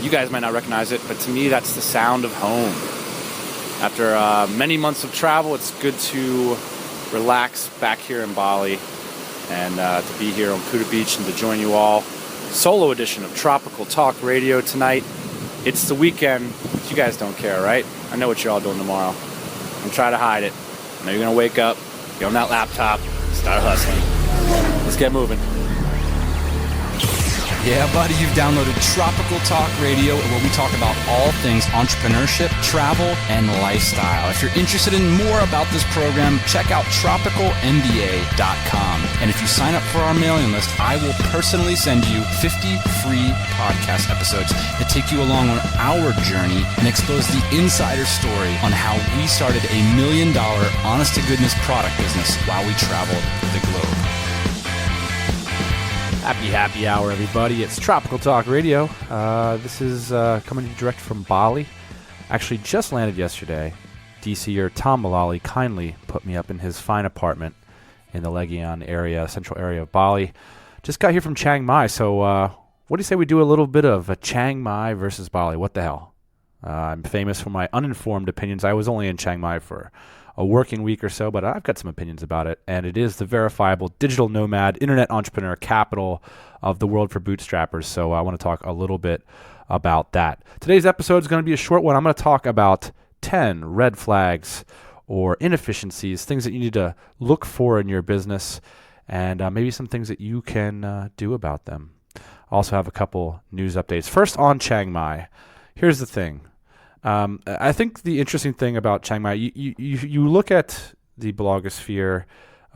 You guys might not recognize it, but to me, that's the sound of home. After many months of travel, it's good to relax back here in Bali and to be here on Kuta Beach and to join you all. Solo edition of Tropical Talk Radio tonight. It's the weekend. You guys don't care, right? I know what you're all doing tomorrow. Don't try to hide it. I know you're going to wake up, get on that laptop, start hustling. Let's get moving. Yeah, buddy, you've downloaded Tropical Talk Radio, where we talk about all things entrepreneurship, travel, and lifestyle. If you're interested in more about this program, check out tropicalmba.com. And if you sign up for our mailing list, I will personally send you 50 free podcast episodes that take you along on our journey and expose the insider story on how we started a $1 million honest-to-goodness product business while we traveled the globe. Happy hour, everybody. It's Tropical Talk Radio. This is coming to you direct from Bali. Actually, just landed yesterday. DCer Tom Mullally kindly put me up in his fine apartment in the Legion area, central area of Bali. Just got here from Chiang Mai, so what do you say we do a little bit of a Chiang Mai versus Bali? What the hell? I'm famous for my uninformed opinions. I was only in Chiang Mai for a working week or so, but I've got some opinions about it, and it is the verifiable digital nomad, internet entrepreneur capital of the world for bootstrappers, so I want to talk a little bit about that. Today's episode is going to be a short one. I'm going to talk about 10 red flags or inefficiencies, things that you need to look for in your business, and maybe some things that you can do about them. I also have a couple news updates. First, on Chiang Mai. Here's the thing. I think the interesting thing about Chiang Mai, you look at the blogosphere,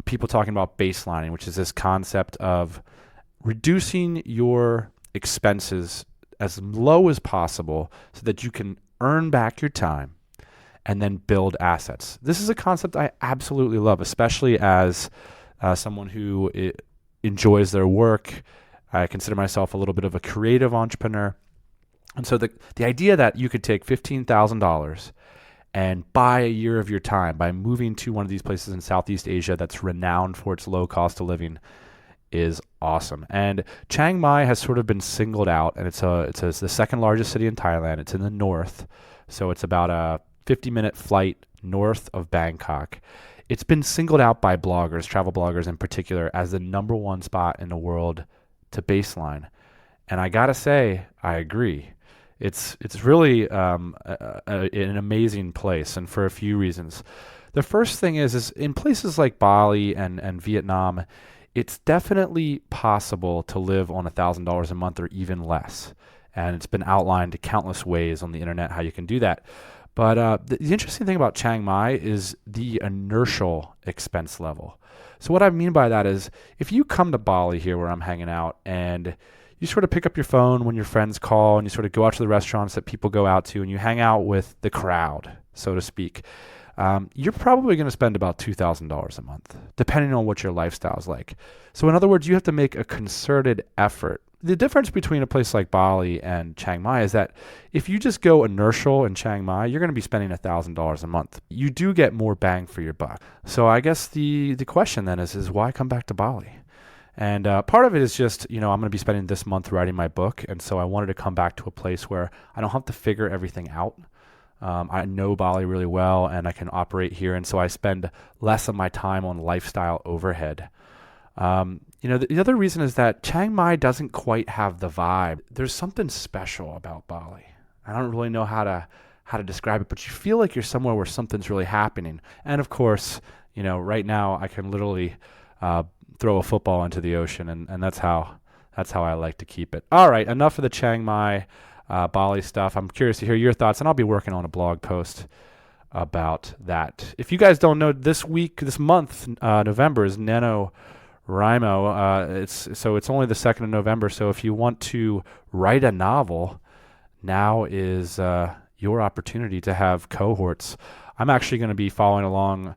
people talking about baselining, which is this concept of reducing your expenses as low as possible so that you can earn back your time and then build assets. This is a concept I absolutely love, especially as someone who enjoys their work. I consider myself a little bit of a creative entrepreneur. And so the idea that you could take $15,000 and buy a year of your time by moving to one of these places in Southeast Asia that's renowned for its low cost of living is awesome. And Chiang Mai has sort of been singled out, and it's the second largest city in Thailand. It's in the north, so it's about a 50-minute flight north of Bangkok. It's been singled out by bloggers, travel bloggers in particular, as the number one spot in the world to baseline. And I gotta say, I agree. It's really an amazing place, and for a few reasons. The first thing is in places like Bali and Vietnam, it's definitely possible to live on $1,000 a month or even less. And it's been outlined countless ways on the internet how you can do that. But the interesting thing about Chiang Mai is the inertial expense level. So what I mean by that is if you come to Bali here where I'm hanging out and you sort of pick up your phone when your friends call and you sort of go out to the restaurants that people go out to and you hang out with the crowd, so to speak, you're probably going to spend about $2,000 a month, depending on what your lifestyle is like. So in other words, you have to make a concerted effort. The difference between a place like Bali and Chiang Mai is that if you just go inertial in Chiang Mai, you're going to be spending $1,000 a month. You do get more bang for your buck. So I guess the question then is why come back to Bali? And part of it is just, I'm going to be spending this month writing my book. And so I wanted to come back to a place where I don't have to figure everything out. I know Bali really well and I can operate here. And so I spend less of my time on lifestyle overhead. The other reason is that Chiang Mai doesn't quite have the vibe. There's something special about Bali. I don't really know how to describe it, but you feel like you're somewhere where something's really happening. And of course, right now I can literally throw a football into the ocean, and that's how I like to keep it. All right, enough of the Chiang Mai, Bali stuff. I'm curious to hear your thoughts, and I'll be working on a blog post about that. If you guys don't know, this month, November is NaNoWriMo. It's only the 2nd of November, so if you want to write a novel, now is your opportunity to have cohorts. I'm actually going to be following along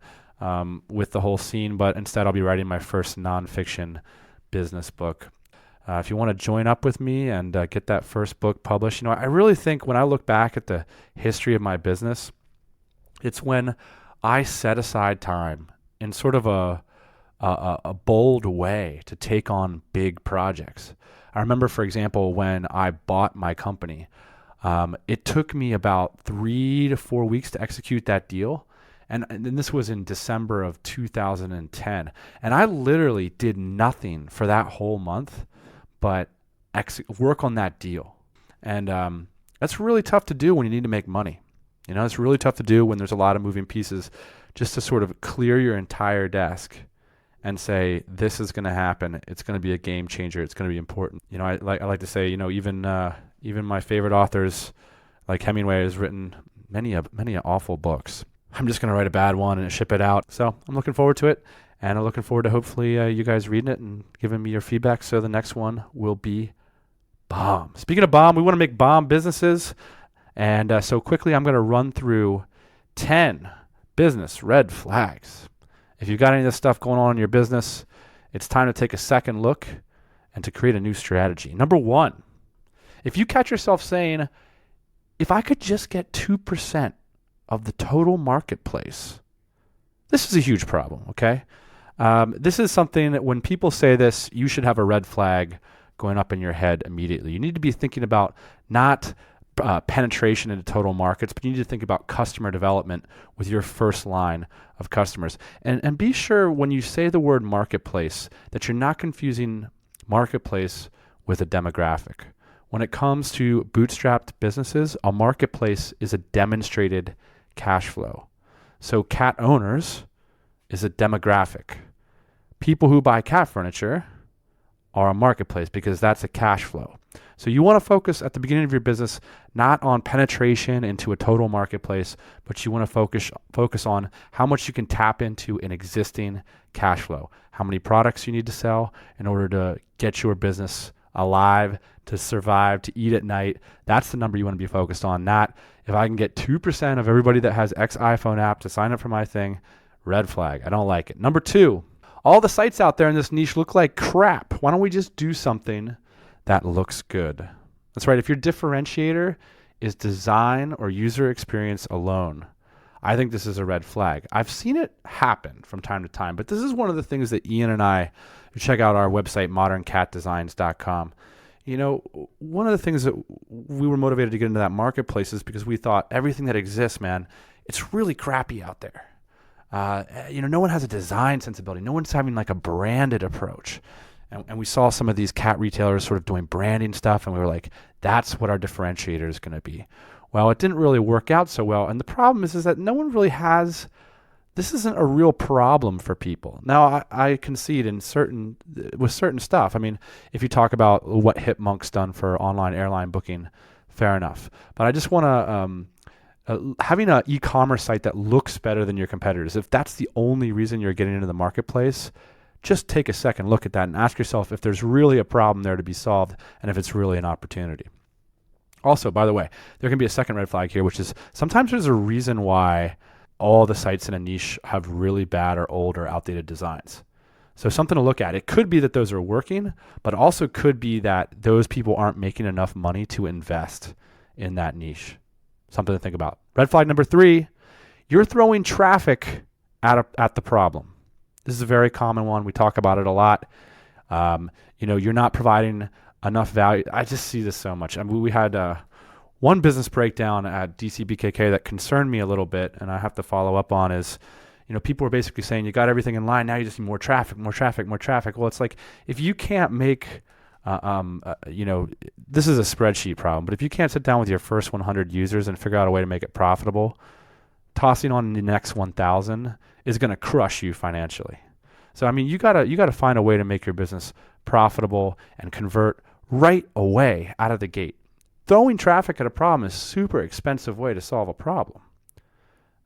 with the whole scene, but instead I'll be writing my first nonfiction business book. If you want to join up with me and get that first book published, I really think when I look back at the history of my business, it's when I set aside time in sort of a bold way to take on big projects. I remember, for example, when I bought my company, It took me about 3 to 4 weeks to execute that deal. And this was in December of 2010. And I literally did nothing for that whole month but work on that deal. And that's really tough to do when you need to make money. It's really tough to do when there's a lot of moving pieces, just to sort of clear your entire desk and say, this is going to happen. It's going to be a game changer. It's going to be important. I like to say, even my favorite authors like Hemingway has written many awful books. I'm just going to write a bad one and ship it out. So I'm looking forward to it. And I'm looking forward to hopefully you guys reading it and giving me your feedback. So the next one will be bomb. Speaking of bomb, we want to make bomb businesses. And so quickly, I'm going to run through 10 business red flags. If you've got any of this stuff going on in your business, it's time to take a second look and to create a new strategy. Number 1, if you catch yourself saying, if I could just get 2% of the total marketplace, this is a huge problem, okay? This is something that when people say this, you should have a red flag going up in your head immediately. You need to be thinking about not penetration into total markets, but you need to think about customer development with your first line of customers. And be sure when you say the word marketplace that you're not confusing marketplace with a demographic. When it comes to bootstrapped businesses, a marketplace is a demonstrated cash flow. So cat owners is a demographic. People who buy cat furniture are a marketplace because that's a cash flow. So you want to focus at the beginning of your business not on penetration into a total marketplace, but you want to focus on how much you can tap into an existing cash flow, how many products you need to sell in order to get your business alive, to survive, to eat at night. That's the number you want to be focused on, not if I can get 2% of everybody that has X iPhone app to sign up for my thing. Red flag. I don't like it. Number 2, all the sites out there in this niche look like crap. Why don't we just do something that looks good? That's right. If your differentiator is design or user experience alone, I think this is a red flag. I've seen it happen from time to time, but this is one of the things that Ian and I, check out our website, moderncatdesigns.com. One of the things that we were motivated to get into that marketplace is because we thought everything that exists, man, it's really crappy out there. No one has a design sensibility. No one's having like a branded approach. And we saw some of these cat retailers sort of doing branding stuff, and we were like, that's what our differentiator is going to be. Well, it didn't really work out so well. And the problem is that no one really has, this isn't a real problem for people. Now, I concede with certain stuff. I mean, if you talk about what Hipmonk's done for online airline booking, fair enough. But I just want to, having an e-commerce site that looks better than your competitors, if that's the only reason you're getting into the marketplace, just take a second look at that and ask yourself if there's really a problem there to be solved and if it's really an opportunity. Also, by the way, there can be a second red flag here, which is sometimes there's a reason why all the sites in a niche have really bad or old or outdated designs. So something to look at. It could be that those are working, but also could be that those people aren't making enough money to invest in that niche. Something to think about. Red flag number 3, you're throwing traffic at the problem. This is a very common one. We talk about it a lot. You're not providing enough value. I just see this so much. I mean, we had one business breakdown at DCBKK that concerned me a little bit, and I have to follow up on is, people were basically saying, you got everything in line, now you just need more traffic. Well, it's like, if you can't make, this is a spreadsheet problem, but if you can't sit down with your first 100 users and figure out a way to make it profitable, tossing on the next 1,000 is going to crush you financially. So, I mean, you gotta find a way to make your business profitable and convert right away out of the gate. Throwing traffic at a problem is a super expensive way to solve a problem.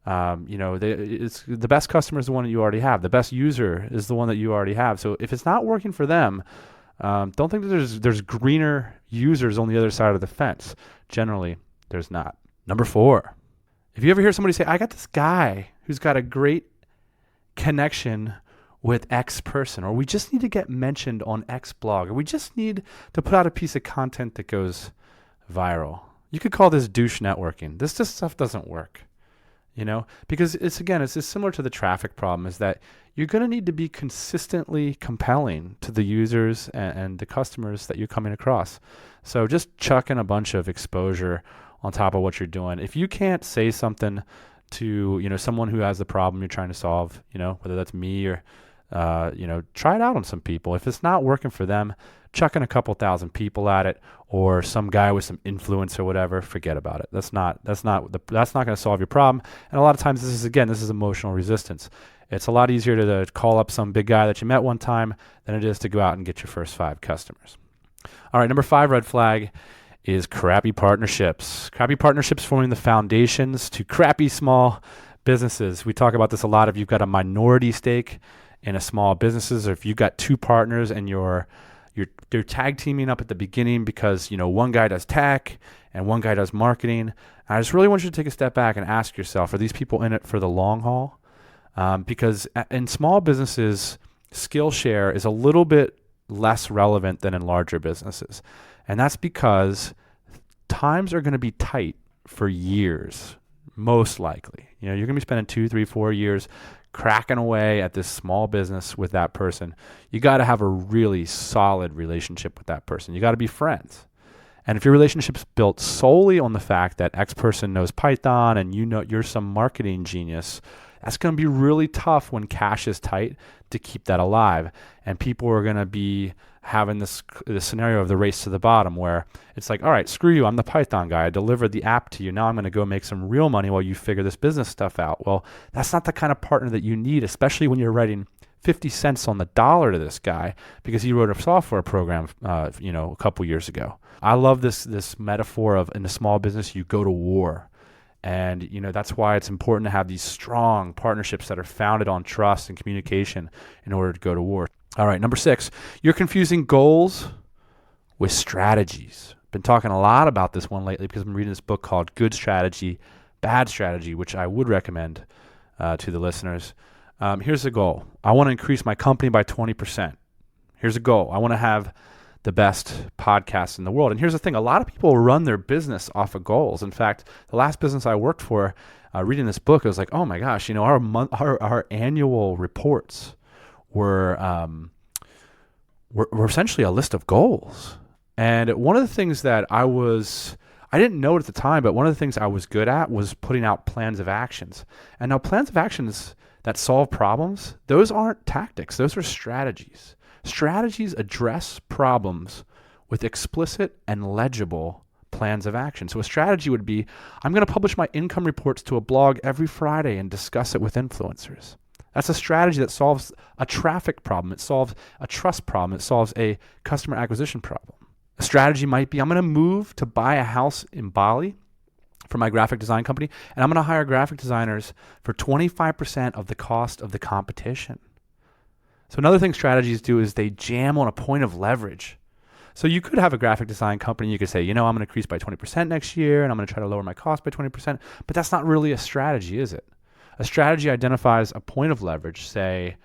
It's the best customer is the one that you already have. The best user is the one that you already have. So if it's not working for them, don't think that there's greener users on the other side of the fence. Generally, there's not. Number 4, if you ever hear somebody say, I got this guy who's got a great connection with X person, or we just need to get mentioned on X blog, or we just need to put out a piece of content that goes viral. You could call this douche networking. This stuff doesn't work, because it's similar to the traffic problem, is that you're going to need to be consistently compelling to the users and the customers that you're coming across. So just chucking a bunch of exposure on top of what you're doing. If you can't say something to, someone who has the problem you're trying to solve, whether that's me or, try it out on some people. If it's not working for them, chucking a couple thousand people at it, or some guy with some influence or whatever, forget about it. That's not going to solve your problem. And a lot of times this is emotional resistance. It's a lot easier to call up some big guy that you met one time than it is to go out and get your first 5 customers. All right, number 5 red flag is crappy partnerships. Crappy partnerships forming the foundations to crappy small businesses. We talk about this a lot. If you've got a minority stake in a small businesses, or if you've got 2 partners and you're tag teaming up at the beginning because one guy does tech and one guy does marketing. I just really want you to take a step back and ask yourself, are these people in it for the long haul? Because in small businesses, skill share is a little bit less relevant than in larger businesses. And that's because times are going to be tight for years, most likely. You're going to be spending 2, 3, 4 years cracking away at this small business with that person. You got to have a really solid relationship with that person. You got to be friends. And if your relationship's built solely on the fact that X person knows Python and you're some marketing genius, that's going to be really tough when cash is tight to keep that alive. And people are going to be having this scenario of the race to the bottom where it's like, all right, screw you. I'm the Python guy. I delivered the app to you. Now I'm going to go make some real money while you figure this business stuff out. Well, that's not the kind of partner that you need, especially when you're writing 50 cents on the dollar to this guy because he wrote a software program, a couple years ago. I love this metaphor of in a small business, you go to war. And, that's why it's important to have these strong partnerships that are founded on trust and communication in order to go to war. All right, number 6, you're confusing goals with strategies. Been talking a lot about this one lately because I'm reading this book called Good Strategy, Bad Strategy, which I would recommend to the listeners. Here's the goal. I want to increase my company by 20%. Here's a goal. I want to have the best podcast in the world. And here's the thing. A lot of people run their business off of goals. In fact, the last business I worked for, reading this book, I was like, oh my gosh, our annual reports were essentially a list of goals. And one of the things that I didn't know it at the time, but one of the things I was good at was putting out plans of actions. And now plans of actions that solve problems, those aren't tactics. Those are strategies. Strategies address problems with explicit and legible plans of action. So a strategy would be, I'm going to publish my income reports to a blog every Friday and discuss it with influencers. That's a strategy that solves a traffic problem. It solves a trust problem. It solves a customer acquisition problem. A strategy might be, I'm going to move to buy a house in Bali for my graphic design company, and I'm going to hire graphic designers for 25% of the cost of the competition. So another thing strategies do is they jam on a point of leverage. So you could have a graphic design company. You could say, I'm going to increase by 20% next year, and I'm going to try to lower my cost by 20%. But that's not really a strategy, is it? A strategy identifies a point of leverage. Say,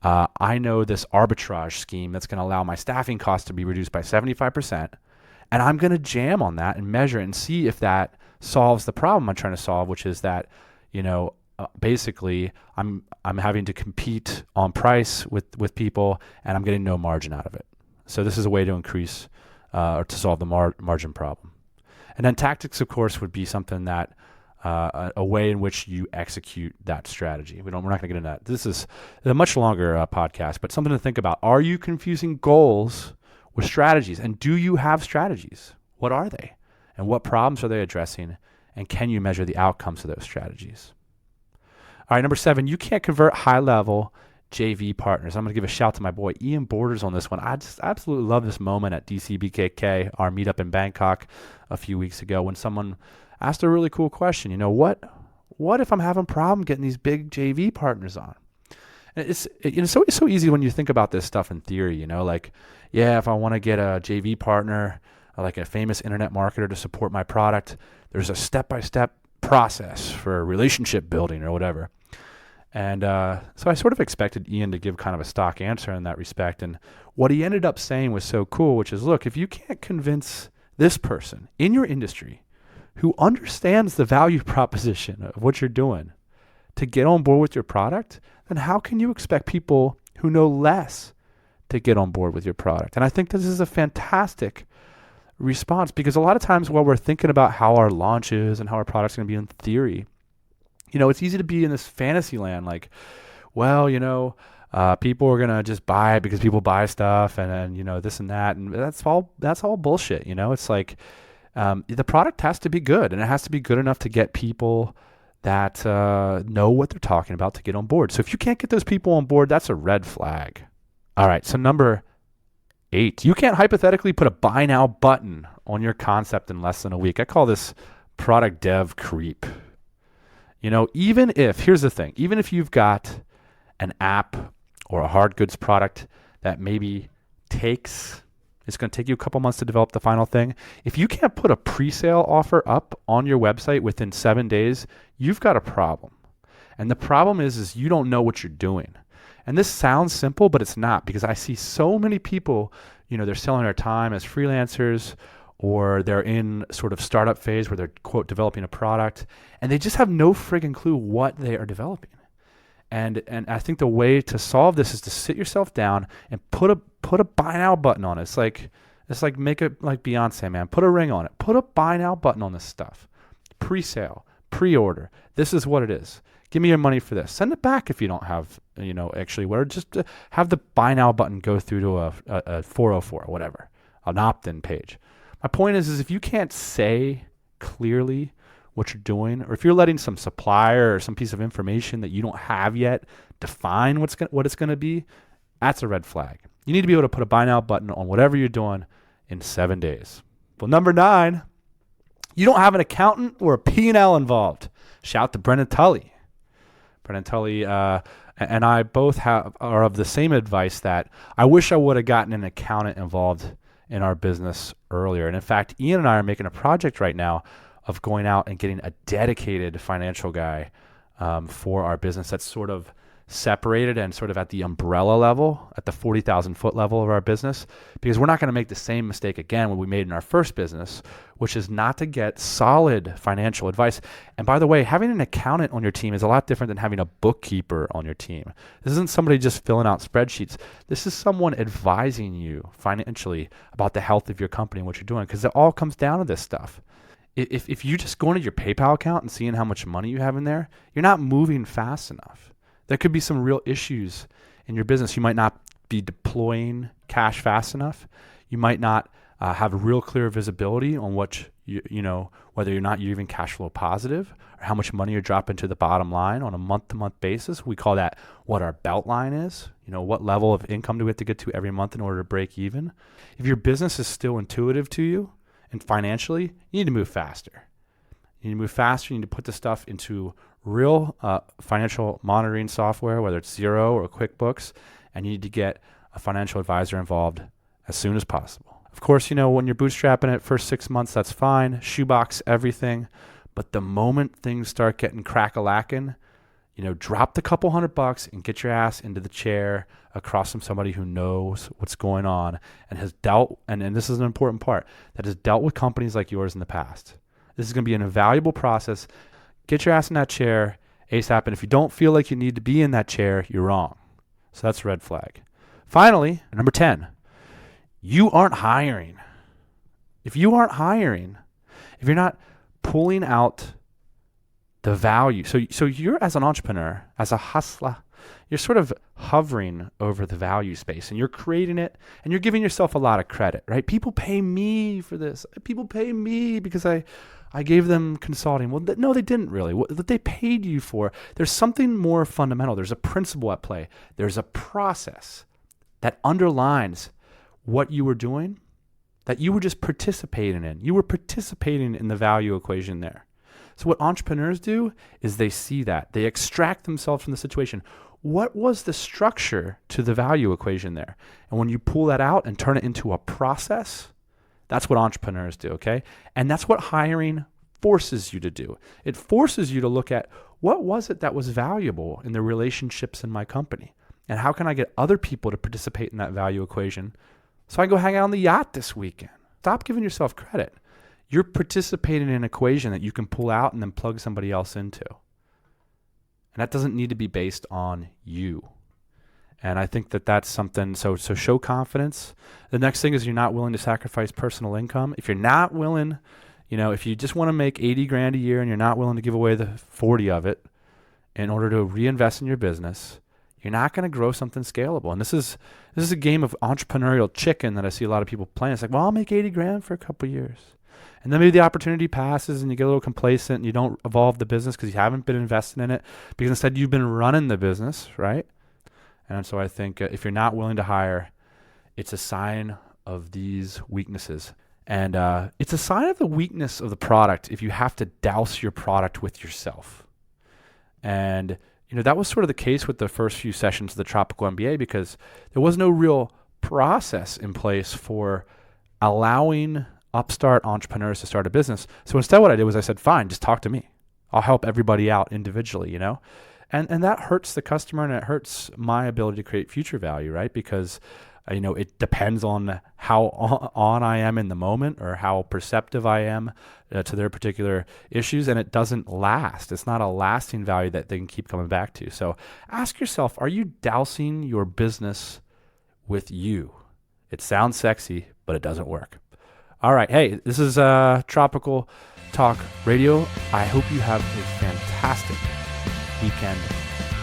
I know this arbitrage scheme that's going to allow my staffing costs to be reduced by 75%, and I'm going to jam on that and measure it and see if that solves the problem I'm trying to solve, which is that, basically I'm having to compete on price with people, and I'm getting no margin out of it. So this is a way to increase or to solve the margin problem. And then tactics, of course, would be something that a way in which you execute that strategy. We're not going to get into that. This is a much longer podcast, but something to think about. Are you confusing goals with strategies? And do you have strategies? What are they? And what problems are they addressing? And can you measure the outcomes of those strategies? All right, number 7, you can't convert high-level JV partners. I'm going to give a shout to my boy Ian Borders on this one. I just absolutely love this moment at DCBKK, our meetup in Bangkok a few weeks ago, when someone asked a really cool question. What if I'm having a problem getting these big JV partners on? And it's so easy when you think about this stuff in theory. If I want to get a JV partner, like a famous internet marketer to support my product, there's a step-by-step process for relationship building or whatever. And so I sort of expected Ian to give kind of a stock answer in that respect. And what he ended up saying was so cool, which is, look, if you can't convince this person in your industry who understands the value proposition of what you're doing to get on board with your product, then how can you expect people who know less to get on board with your product? And I think this is a fantastic response. Because a lot of times while we're thinking about how our launch is and how our product's going to be in theory, it's easy to be in this fantasy land. Like, well, people are going to just buy it because people buy stuff and this and that. And that's all bullshit. It's like, the product has to be good, and it has to be good enough to get people that know what they're talking about to get on board. So if you can't get those people on board, that's a red flag. All right, so number 8, you can't hypothetically put a buy now button on your concept in less than a week. I call this product dev creep. Here's the thing, even if you've got an app or a hard goods product that maybe it's going to take you a couple months to develop the final thing. If you can't put a pre-sale offer up on your website within 7 days, you've got a problem. And the problem is you don't know what you're doing. And this sounds simple, but it's not, because I see so many people, they're selling their time as freelancers, or they're in sort of startup phase where they're, quote, developing a product, and they just have no friggin' clue what they are developing. And I think the way to solve this is to sit yourself down and put a buy now button on it. It's like make it like Beyonce, man. Put a ring on it. Put a buy now button on this stuff. Pre-sale, pre-order. This is what it is. Give me your money for this. Send it back if you don't have, actually where. Just have the buy now button go through to a 404 or whatever, an opt-in page. My point is if you can't say clearly what you're doing, or if you're letting some supplier or some piece of information that you don't have yet define what it's going to be, that's a red flag. You need to be able to put a buy now button on whatever you're doing in 7 days. Well, number 9, you don't have an accountant or a P&L involved. Shout to Brendan Tully. Brendan Tully and I both are of the same advice that I wish I would have gotten an accountant involved in our business earlier. And in fact, Ian and I are making a project right now of going out and getting a dedicated financial guy for our business that's sort of separated and sort of at the umbrella level, at the 40,000 foot level of our business, because we're not going to make the same mistake again what we made in our first business, which is not to get solid financial advice. And by the way, having an accountant on your team is a lot different than having a bookkeeper on your team. This isn't somebody just filling out spreadsheets. This is someone advising you financially about the health of your company and what you're doing, because it all comes down to this stuff. If you just go into your PayPal account and seeing how much money you have in there, you're not moving fast enough. There could be some real issues in your business. You might not be deploying cash fast enough. You might not have real clear visibility on what whether or not you're even cash flow positive, or how much money you're dropping to the bottom line on a month-to-month basis. We call that what our belt line is. What level of income do we have to get to every month in order to break even? If your business is still intuitive to you and financially, you need to move faster. You need to move faster. You need to put the stuff into real financial monitoring software, whether it's Xero or QuickBooks, and you need to get a financial advisor involved as soon as possible. Of course, when you're bootstrapping it first 6 months, that's fine. Shoebox everything. But the moment things start getting crack-a-lacking, drop the couple $100 and get your ass into the chair across from somebody who knows what's going on and has dealt, and this is an important part, that has dealt with companies like yours in the past. This is going to be an invaluable process. Get your ass in that chair ASAP. And if you don't feel like you need to be in that chair, you're wrong. So that's a red flag. Finally, number 10, you aren't hiring. If you aren't hiring, if you're not pulling out the value, so you're, as an entrepreneur, as a hustler, you're sort of hovering over the value space, and you're creating it, and you're giving yourself a lot of credit, right? People pay me for this. People pay me because I gave them consulting. Well, no, they didn't really. What they paid you for, there's something more fundamental. There's a principle at play. There's a process that underlines what you were doing that you were just participating in. You were participating in the value equation there. So what entrepreneurs do is they see that. They extract themselves from the situation. What was the structure to the value equation there? And when you pull that out and turn it into a process, that's what entrepreneurs do, okay? And that's what hiring forces you to do. It forces you to look at, what was it that was valuable in the relationships in my company? And how can I get other people to participate in that value equation so I can go hang out on the yacht this weekend? Stop giving yourself credit. You're participating in an equation that you can pull out and then plug somebody else into. And that doesn't need to be based on you. And I think that that's something. So show confidence. The next thing is you're not willing to sacrifice personal income. If you're not willing, if you just want to make 80 grand a year and you're not willing to give away the 40 of it in order to reinvest in your business, you're not going to grow something scalable. And this is a game of entrepreneurial chicken that I see a lot of people playing. It's like, well, I'll make 80 grand for a couple of years. And then maybe the opportunity passes and you get a little complacent and you don't evolve the business because you haven't been investing in it, because instead you've been running the business, right? And so I think if you're not willing to hire, it's a sign of these weaknesses. And it's a sign of the weakness of the product if you have to douse your product with yourself. And that was sort of the case with the first few sessions of the Tropical MBA, because there was no real process in place for allowing upstart entrepreneurs to start a business. So instead what I did was I said, fine, just talk to me. I'll help everybody out individually, And that hurts the customer and it hurts my ability to create future value, right? Because, it depends on how on I am in the moment or how perceptive I am to their particular issues, and it doesn't last. It's not a lasting value that they can keep coming back to. So ask yourself, are you dousing your business with you? It sounds sexy, but it doesn't work. All right. Hey, this is Tropical Talk Radio. I hope you have a fantastic weekend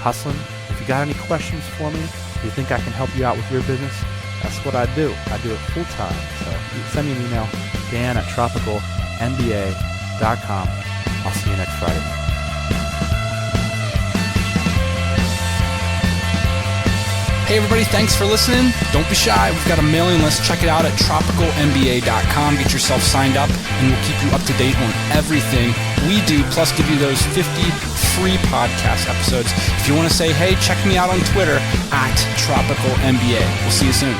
hustling. If you got any questions for me, if you think I can help you out with your business, that's what I do. I do it full time. So send me an email, dan@tropicalmba.com. I'll see you next Friday. Hey everybody, thanks for listening. Don't be shy. We've got a mailing list. Check it out at tropicalmba.com. Get yourself signed up and we'll keep you up to date on everything we do, plus give you those 50 free podcast episodes. If you want to say, hey, check me out on Twitter @tropicalmba. We'll see you soon.